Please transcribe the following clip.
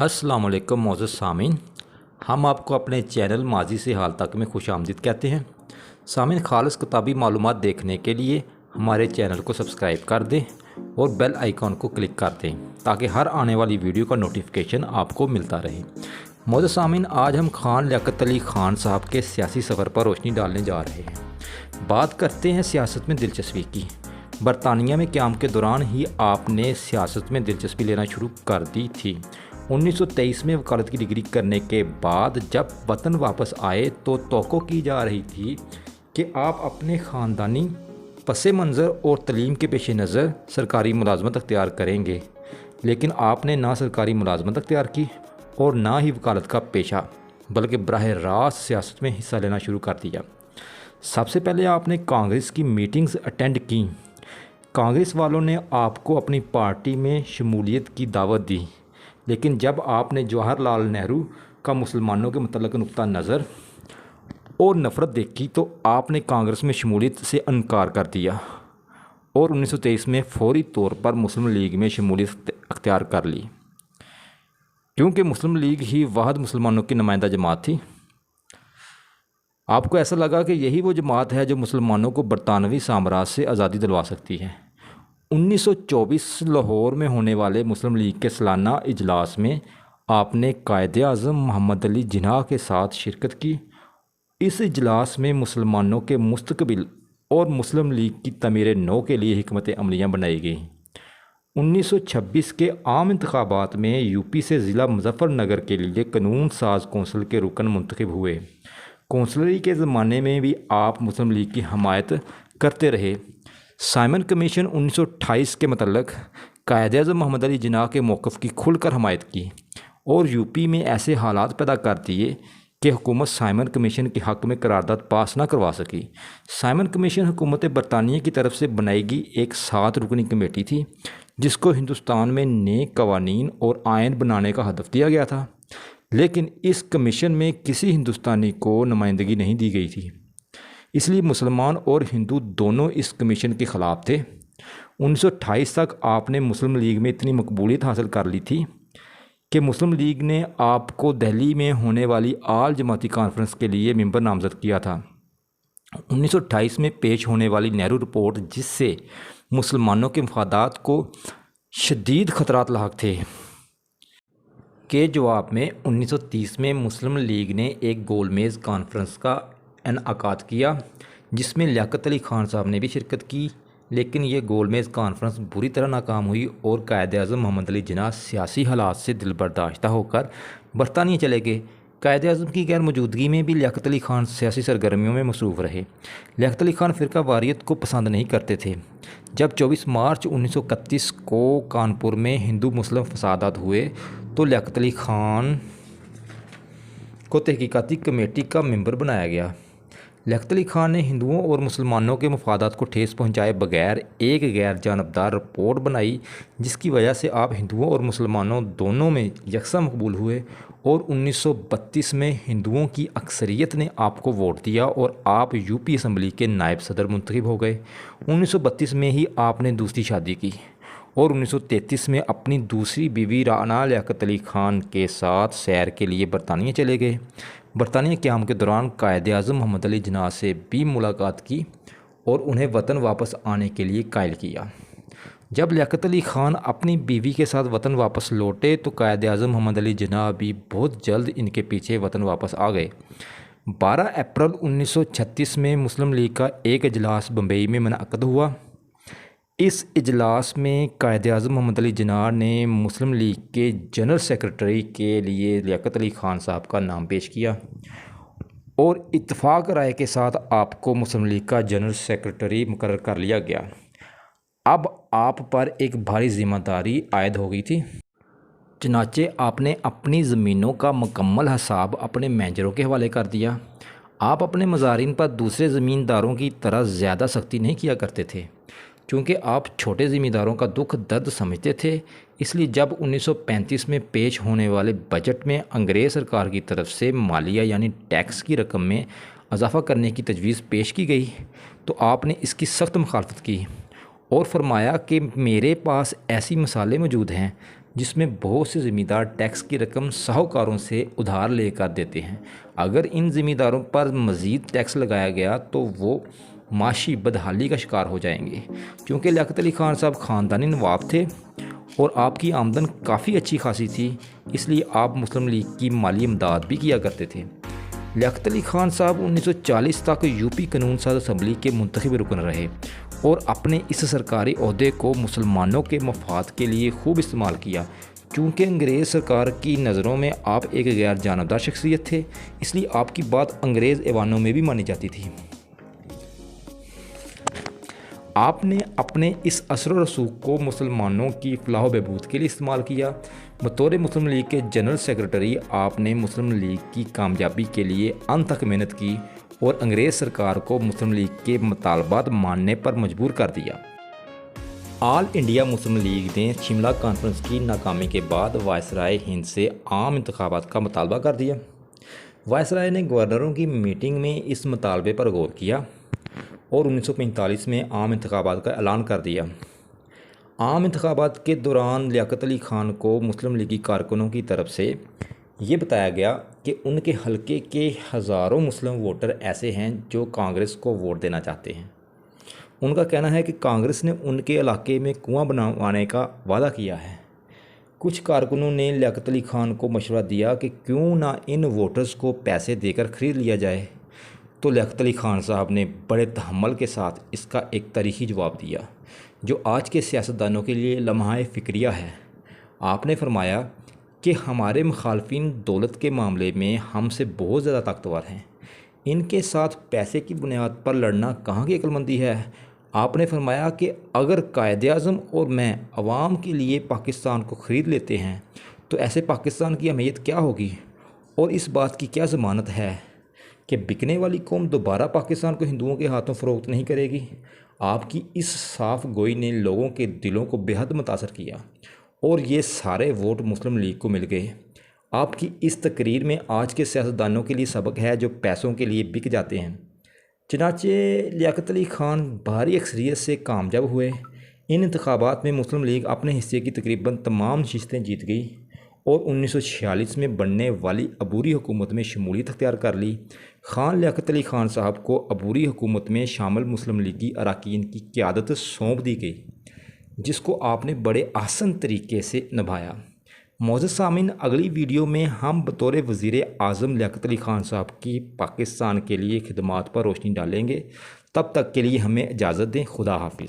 अस्सलाम वालेकुम मोअज़्ज़ज़ सामीन। हम आपको अपने चैनल माजी से हाल तक में खुशामदीद कहते हैं। सामीन, खालिस किताबी मालूमात देखने के लिए हमारे चैनल को सब्सक्राइब कर दें और बेल आइकॉन को क्लिक कर दें ताकि हर आने वाली वीडियो का नोटिफिकेशन आपको मिलता रहे। मोअज़्ज़ज़ सामीन, आज हम खान लियाकत अली खान साहब के सियासी सफ़र पर रोशनी डालने जा रहे हैं। बात करते हैं सियासत में दिलचस्पी की। बरतानिया में क़याम के दौरान ही आपने सियासत में दिलचस्पी लेना शुरू कर दी थी। 1923 में वकालत की डिग्री करने के बाद जब वतन वापस आए तो तवक्को की जा रही थी कि आप अपने ख़ानदानी पस मंज़र और तलीम के पेश नज़र सरकारी मुलाजमत अख्तियार करेंगे, लेकिन आपने ना सरकारी मुलाजमत अख्तियार की और ना ही वकालत का पेशा, बल्कि बराह रास्त सियासत में हिस्सा लेना शुरू कर दिया। सबसे पहले आपने कांग्रेस की मीटिंग्स अटेंड की। कांग्रेस वालों ने आपको अपनी पार्टी में शमूलियत की दावत दी, लेकिन जब आपने जवाहरलाल नेहरू का मुसलमानों के मतलब नुक्ता नज़र और नफ़रत देखी तो आपने कांग्रेस में शमूलियत से इनकार कर दिया और 1923 में फौरी तौर पर मुस्लिम लीग में शमूलियत अख्तियार कर ली, क्योंकि मुस्लिम लीग ही वाहिद मुसलमानों की नुमाइंदा जमात थी। आपको ऐसा लगा कि यही वो जमात है जो मुसलमानों को बरतानवी साम्राज्य से आज़ादी दिलवा सकती है। 1924 लाहौर में होने वाले मुस्लिम लीग के सालाना इजलास में आपने कायदे आज़म मोहम्मद अली जिन्ना के साथ शिरकत की। इस इजलास में मुसलमानों के मुस्तकबिल और मुस्लिम लीग की तमीर नौ के लिए हिकमत अमलियाँ बनाई गई। 1926 के आम इंतखाबात में यूपी से ज़िला मुजफ्फरनगर के लिए कानून साज कौंसिल के रुकन मुंतखब हुए। कौंसलरी के ज़माने में भी आप मुस्लिम लीग की हमायत करते रहे। साइमन कमीशन 1928 के मतलब कायदे-ए-आज़म मोहम्मद अली जिन्ना के मौक़िफ़ की खुलकर हमायत की और यूपी में ऐसे हालात पैदा कर दिए कि हुकूमत साइमन कमीशन के हक़ में करारदाद पास ना करवा सकी। साइमन कमीशन हुकूमत बरतानिया की तरफ से बनाई गई एक 7 रुकनी कमेटी थी, जिसको हिंदुस्तान में नए कवानीन और आयन बनाने का हदफ दिया गया था, लेकिन इस कमीशन में किसी हिंदुस्तानी को नुमाइंदगी नहीं दी गई थी, इसलिए मुसलमान और हिंदू दोनों इस कमीशन के ख़िलाफ़ थे। 1928 तक आपने मुस्लिम लीग में इतनी मकबूलियत हासिल कर ली थी कि मुस्लिम लीग ने आपको दिल्ली में होने वाली आल जमाती कॉन्फ्रेंस के लिए मेंबर नामज़द किया था। 1928 में पेश होने वाली नेहरू रिपोर्ट, जिससे मुसलमानों के मफादात को शदीद ख़तरात लाहक थे, के जवाब में 1930 में मुस्लिम लीग ने एक गोलमेज़ कॉन्फ्रेंस का इनेकाद किया, जिसमें लियाकत अली खान साहब ने भी शिरकत की, लेकिन ये गोलमेज़ कॉन्फ्रेंस बुरी तरह नाकाम हुई और कायदे-ए-आज़म मोहम्मद अली जिन्ना सियासी हालात से दिलबर्दाश्ता होकर बरतानिया चले गए। कायदे-ए-आज़म की गैर मौजूदगी में भी लियाकत अली खान सियासी सरगर्मियों में मसरूफ़ रहे। लियाकत अली खान फ़िरका वारियत को पसंद नहीं करते थे। जब 24 मार्च 1931 को कानपुर में हिंदू मुस्लिम फसादात हुए तो लियाकत अली खान को तहकीकाती कमेटी का मेंबर बनाया गया। लियाकत अली खान ने हिंदुओं और मुसलमानों के मफादात को ठेस पहुंचाए बगैर एक गैर जानबदार रिपोर्ट बनाई, जिसकी वजह से आप हिंदुओं और मुसलमानों दोनों में यकसा मकबूल हुए और 1932 में हिंदुओं की अक्सरियत ने आपको वोट दिया और आप यूपी असम्बली के नायब सदर मुंतखब हो गए। 1932 में ही आपने दूसरी शादी की और 1933 में अपनी दूसरी बीवी राना लियाकत अली खान के साथ सैर के लिए बरतानिया चले गए। बरतानिया क़याम के दौरान कायदे-ए-आज़म मोहम्मद अली जिन्ना से भी मुलाकात की और उन्हें वतन वापस आने के लिए कायल किया। जब लियाकत अली खान अपनी बीवी के साथ वतन वापस लौटे तो कायदे-ए-आज़म मोहम्मद अली जिन्ना भी बहुत जल्द इनके पीछे वतन वापस आ गए। 12 अप्रैल 1936 में मुस्लिम लीग का एक इजलास बम्बई में मुनअक़द हुआ। इस इजलास में कायदे-ए-आज़म मोहम्मद अली जिन्ना ने मुस्लिम लीग के जनरल सेक्रेटरी के लिए लियाकत अली खान साहब का नाम पेश किया और इत्तफ़ाक़ राय के साथ आपको मुस्लिम लीग का जनरल सेक्रेटरी मुकर्रर कर लिया गया। अब आप पर एक भारी ज़िम्मेदारी आयद हो गई थी, चनाचे आपने अपनी ज़मीनों का मुकम्मल हिसाब अपने मैनेजरों के हवाले कर दिया। आप अपने मज़ारिन पर दूसरे ज़मींदारों की तरह ज़्यादा सख्ती नहीं किया करते थे, क्योंकि आप छोटे ज़मींदारों का दुख दर्द समझते थे। इसलिए जब 1935 में पेश होने वाले बजट में अंग्रेज़ सरकार की तरफ से मालिया यानी टैक्स की रकम में इजाफ़ा करने की तजवीज़ पेश की गई तो आपने इसकी सख्त मुखालफत की और फरमाया कि मेरे पास ऐसी मिसालें मौजूद हैं जिसमें बहुत से ज़मींदार टैक्स की रकम साहूकारों से उधार लेकर देते हैं। अगर इन ज़मींदारों पर मज़ीद टैक्स लगाया गया तो वो माशी बदहाली का शिकार हो जाएंगे। क्योंकि लियाकत अली खान साहब ख़ानदानी नवाब थे और आपकी आमदन काफ़ी अच्छी खासी थी, इसलिए आप मुस्लिम लीग की माली इमदाद भी किया करते थे। लियाकत अली खान साहब 1940 तक यूपी कानून साज असम्बली के मुंतखब रुकन रहे और अपने इस सरकारी ओहदे को मुसलमानों के मफाद के लिए खूब इस्तेमाल किया। चूँकि अंग्रेज़ सरकार की नज़रों में आप एक गैर जानबदार शख्सियत थे, इसलिए आपकी बात अंग्रेज़ ऐवानों में भी मानी जाती थी। आपने अपने इस असर व रसूख को मुसलमानों की फलाह व बहबूद के लिए इस्तेमाल किया। बतौर मुस्लिम लीग के जनरल सेक्रेटरी आपने मुस्लिम लीग की कामयाबी के लिए अंत तक मेहनत की और अंग्रेज़ सरकार को मुस्लिम लीग के मुतालबात मानने पर मजबूर कर दिया। ऑल इंडिया मुस्लिम लीग ने शिमला कॉन्फ्रेंस की नाकामी के बाद वायसराय हिंद से आम इंतखाबात का मुतालबा कर दिया। वायसराय ने गवर्नरों की मीटिंग में इस मुतालबे पर गौर किया और 1945 में आम इंतखाबात का ऐलान कर दिया। आम इंतखाबात के दौरान लियाकत अली खान को मुस्लिम लीगी कारकुनों की तरफ से ये बताया गया कि उनके हलके के हज़ारों मुस्लिम वोटर ऐसे हैं जो कांग्रेस को वोट देना चाहते हैं। उनका कहना है कि कांग्रेस ने उनके इलाके में कुआं बनवाने का वादा किया है। कुछ कारकुनों ने लियाकत अली खान को मशवरा दिया कि क्यों ना इन वोटर्स को पैसे देकर ख़रीद लिया जाए, तो लियाकत अली खान साहब ने बड़े तहम्मुल के साथ इसका एक तारीख़ी जवाब दिया जो आज के सियासतदानों के लिए लम्हा फ़िक्रिया है। आपने फरमाया कि हमारे मुखालफिन दौलत के मामले में हमसे बहुत ज़्यादा ताकतवर हैं, इनके साथ पैसे की बुनियाद पर लड़ना कहाँ की अक्लमंदी है। आपने फरमाया कि अगर कायद-ए-आज़म और मैं अवाम के लिए पाकिस्तान को ख़रीद लेते हैं तो ऐसे पाकिस्तान की अहमियत क्या होगी और इस बात की क्या ज़मानत है कि बिकने वाली कौम दोबारा पाकिस्तान को हिंदुओं के हाथों फ़रोख्त नहीं करेगी। आपकी इस साफ गोई ने लोगों के दिलों को बेहद मुतासर किया और ये सारे वोट मुस्लिम लीग को मिल गए। आपकी इस तकरीर में आज के सियासतदानों के लिए सबक है जो पैसों के लिए बिक जाते हैं। चनाचे लियाकत अली खान भारी अक्सरियत से कामयाब हुए। इन इंतखाबात में मुस्लिम लीग अपने हिस्से की तकरीबन तमाम नशिस्तें जीत गई और 1946 में बनने वाली अबूरी हुकूमत में शमूलियत अख्तियार कर ली। खान लियाकत अली खान साहब को अबूरी हुकूमत में शामिल मुस्लिम लीगी अरकान की क़यादत सौंप दी गई, जिसको आपने बड़े आसान तरीके से निभाया। मौजूद सामीन, अगली वीडियो में हम बतौर वज़ीर आज़म लियाकत अली खान साहब की पाकिस्तान के लिए खिदमात पर रोशनी डालेंगे। तब तक के लिए हमें इजाज़त दें। खुदा हाफिज़।